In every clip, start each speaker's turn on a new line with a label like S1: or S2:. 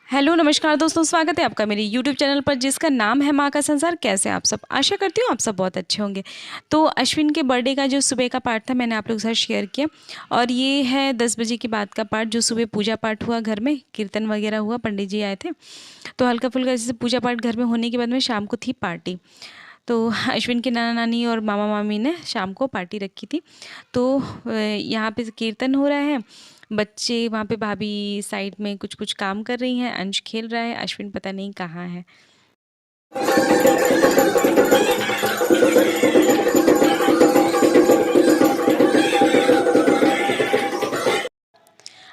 S1: Hello नमस्कार दोस्तों, स्वागत है आपका मेरे यूट्यूब चैनल पर जिसका नाम है माँ का संसार। कैसे हैं आप सब? आशा करती हूँ आप सब बहुत अच्छे होंगे। तो अश्विन के बर्थडे का जो सुबह का पार्ट था मैंने आप लोगों के साथ शेयर किया, और ये है 10 बजे के बाद का पार्ट। जो सुबह पूजा पाठ हुआ, घर में कीर्तन वगैरह हुआ, पंडित जी आए थे, तो हल्का फुल्का जैसे पूजा पाठ घर में होने के बाद में शाम को थी पार्टी। तो अश्विन के नाना नानी और मामा मामी ने शाम को पार्टी रखी थी। तो यहाँ पे कीर्तन हो रहा है, बच्चे वहाँ पे, भाभी साइड में कुछ कुछ काम कर रही हैं, अंश खेल रहा है, अश्विन पता नहीं कहाँ है।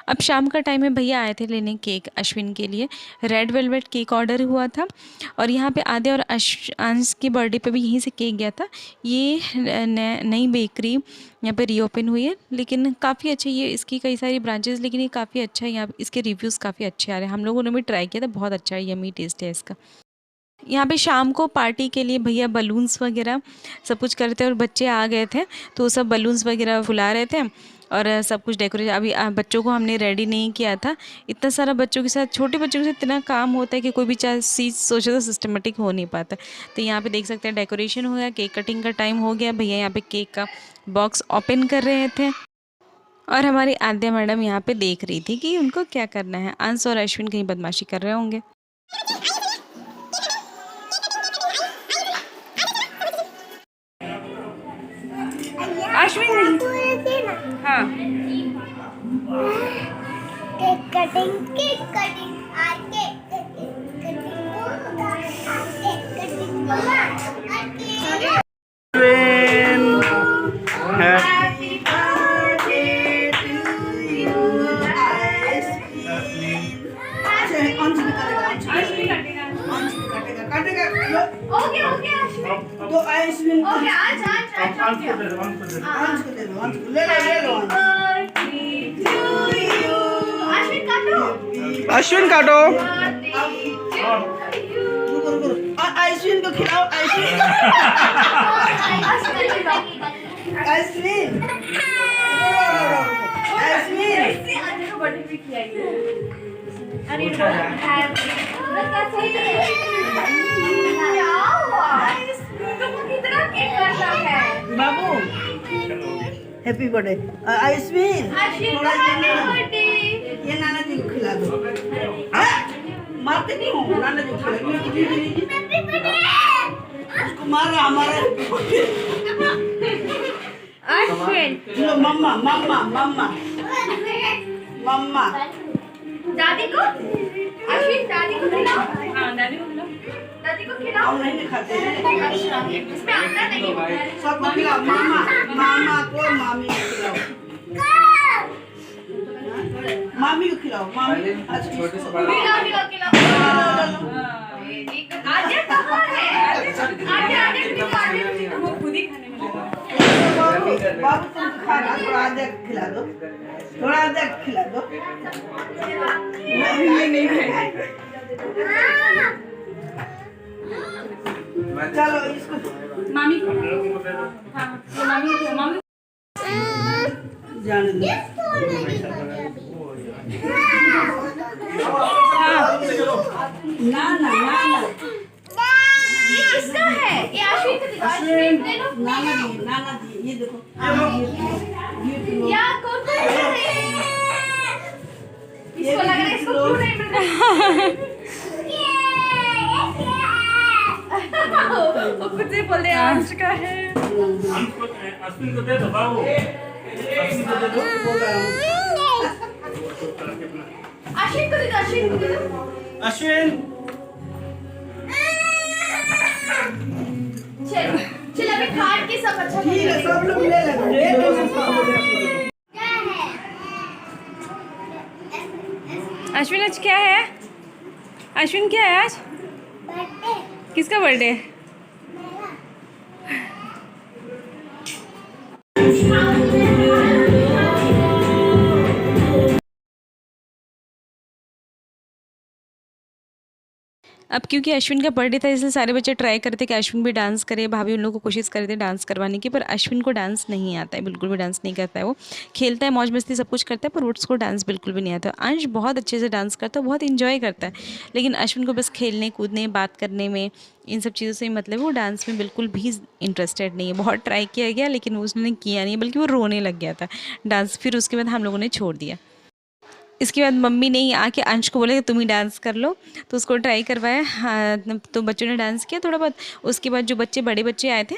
S1: अब शाम का टाइम है, भैया आए थे लेने केक अश्विन के लिए। रेड वेलवेट केक ऑर्डर हुआ था, और यहाँ पे आद्य और अंश के बर्थडे पे भी यहीं से केक गया था। ये नई बेकरी यहाँ पे रीओपन हुई है, लेकिन काफ़ी अच्छा, ये इसकी कई सारी ब्रांचेस, लेकिन ये काफ़ी अच्छा है। यहाँ इसके रिव्यूज़ काफ़ी अच्छे आ रहे हैं, हम लोगों ने भी ट्राई किया था, बहुत अच्छा है, यमी टेस्ट है इसका। यहाँ पे शाम को पार्टी के लिए भैया बलून्स वगैरह सब कुछ कर रहे थे, और बच्चे आ गए थे तो सब बलून्स वगैरह फुला रहे थे, और सब कुछ डेकोरेट। अभी बच्चों को हमने रेडी नहीं किया था। इतना सारा बच्चों के साथ, छोटे बच्चों के साथ इतना काम होता है कि कोई भी चीज़ सोचे तो सिस्टमेटिक हो नहीं पाता। तो यहाँ पे देख सकते हैं डेकोरेशन हो गया, केक कटिंग का टाइम हो गया, भैया यहाँ पे केक का बॉक्स ओपन कर रहे थे, और हमारी आद्या मैडम यहाँ पे देख रही थी कि उनको क्या करना है। अंश और अश्विन कहीं बदमाशी कर रहे होंगे। अश्विन हाँ,
S2: cake cutting cake cutting cake cutting cake cutting
S3: Happy birthday to you.
S2: Okay okay
S3: तो आइसक्रीम
S2: ओके आज
S3: ले लो
S2: अश्विन काटो।
S3: आइसक्रीम को खिलाओ आइसक्रीम आइसक्रीम
S2: अरे कितना केक करता है
S3: बाबू हैप्पी बर्थडे आइसक्रीम ये नाना जी को खिला दो मारते नहीं हो नाना जी को खिला उसको मार रहा हमारा लो मम्मा मम्मा मम्मा मम्मा
S2: दादी को अश्विन दादी को खिलाओ। हाँ दादी को खिलाओ, दादी को खिलाओ।
S3: हम नहीं खाते हैं
S2: इसमें अंडा नहीं है।
S3: सबको खिलाओ मामा मामा को मामी को खिलाओ मामी को खिलाओ मामी
S2: खिलाओ आद्या कहाँ है? आद्या वो खुद ही खाने में लगा।
S3: बाबू तुम खाना थोड़ा आधा खिला दो थोड़ा आधा खिला दो नहीं चलो इसको
S2: मामी को हाँ ये मामी को मामी
S3: जाने दो ना ना ना ना
S2: ये किसका है? ये अश्विन का दिखा। अश्विन ले लो।
S3: नाना जी ये देखो
S2: क्या कौन सा है? इसको लग रहा है इसको क्यों नहीं मिल रहा? वो खुद से बोल रहे हैं अंश का है।
S4: अश्विन को दे दो बाबू, अश्विन को दे दो।
S2: अश्विन को दे दो, अश्विन को दे दो।
S4: अश्विन
S2: चलो चलो अभी काट के सब अच्छा
S3: ठीक है सब लोग ले लेंगे
S1: अश्विन आज क्या है? अश्विन क्या है आज? किसका बर्थडे है? अब क्योंकि अश्विन का बर्थडे था इसलिए सारे बच्चे ट्राई करते कि अश्विन भी डांस करे, भाभी उन लोगों को कोशिश करते डांस करवाने की, पर अश्विन को डांस नहीं आता है, बिल्कुल भी डांस नहीं करता है। वो खेलता है, मौज मस्ती सब कुछ करता है, पर उसको डांस बिल्कुल भी नहीं आता। अंश बहुत अच्छे से डांस करता है, बहुत इंजॉय करता है, लेकिन अश्विन को बस खेलने कूदने बात करने में इन सब चीज़ों से मतलब वो डांस में बिल्कुल भी इंटरेस्टेड नहीं है। बहुत ट्राई किया गया लेकिन उसने किया नहीं, बल्कि वो रोने लग गया था डांस। फिर उसके बाद हम लोगों ने छोड़ दिया। इसके बाद मम्मी ने ही आके अंश को बोला कि तुम ही डांस कर लो, तो उसको ट्राई करवाया। हाँ, तो बच्चों ने डांस किया थोड़ा बहुत। उसके बाद जो बड़े बच्चे आए थे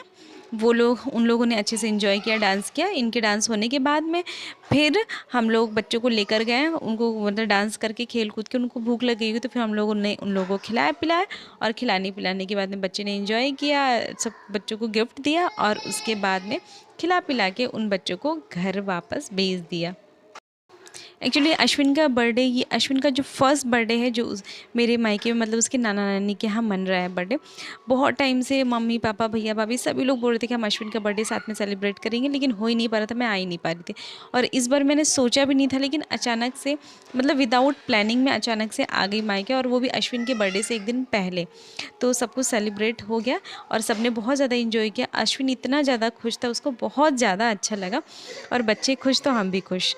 S1: वो लोग, उन लोगों ने अच्छे से एंजॉय किया, डांस किया। इनके डांस होने के बाद में फिर हम लोग बच्चों को लेकर गए, उनको मतलब डांस करके खेल कूद के उनको भूख लग गई हुई, तो फिर हम लोगों ने उन लोगों को खिलाया पिलाया, और खिलाने पिलाने के बाद में बच्चे ने एंजॉय किया, सब बच्चों को गिफ्ट दिया, और उसके बाद में खिला पिला के उन बच्चों को घर वापस भेज दिया। एक्चुअली अश्विन का बर्थडे, ये अश्विन का जो फर्स्ट बर्थडे है जो मेरे मायके में मतलब उसके नाना नानी के यहाँ मन रहा है बर्थडे। बहुत टाइम से मम्मी पापा भैया भाभी सभी लोग बोल रहे थे कि हम अश्विन का बर्थडे साथ में सेलिब्रेट करेंगे, लेकिन हो ही नहीं पा रहा था, मैं आ ही नहीं पा रही थी। और इस बार मैंने सोचा भी नहीं था, लेकिन अचानक से मतलब विदाउट प्लानिंग में अचानक से आ गई मायके, और वो भी अश्विन के बर्थडे से एक दिन पहले। तो सब कुछ सेलिब्रेट हो गया और सबने बहुत ज़्यादा इंजॉय किया। अश्विन इतना ज़्यादा खुश था, उसको बहुत ज़्यादा अच्छा लगा, और बच्चे खुश तो हम भी खुश।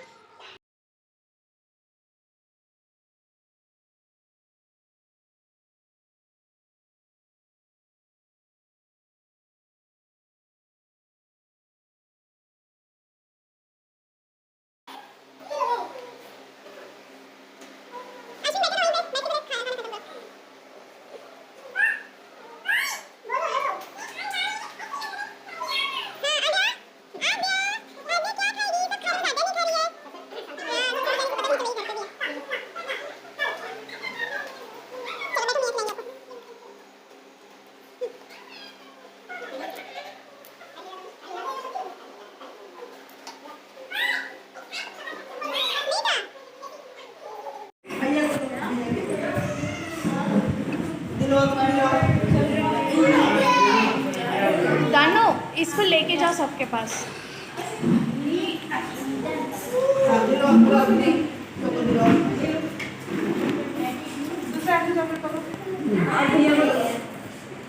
S2: दानो इसको लेके जाओ सबके पास।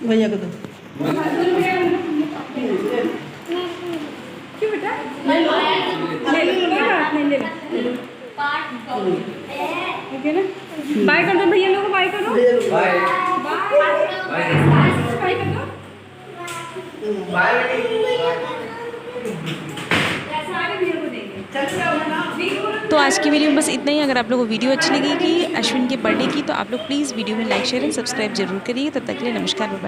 S3: भैया को दो।
S2: क्यों बेटा? ले लो, कोई बात नहीं, ले लो। ओके ना? बाय कर दो भैया लोगों को, बाय करो। बाय कर दो। सारे भैया को देंगे।
S1: तो आज की वीडियो में बस इतना ही। अगर आप लोगों को वीडियो अच्छी लगी कि अश्विन के बर्थडे की, तो आप लोग प्लीज़ वीडियो में लाइक शेयर एंड सब्सक्राइब जरूर करिए। तब तक के लिए नमस्कार, बाय बाय।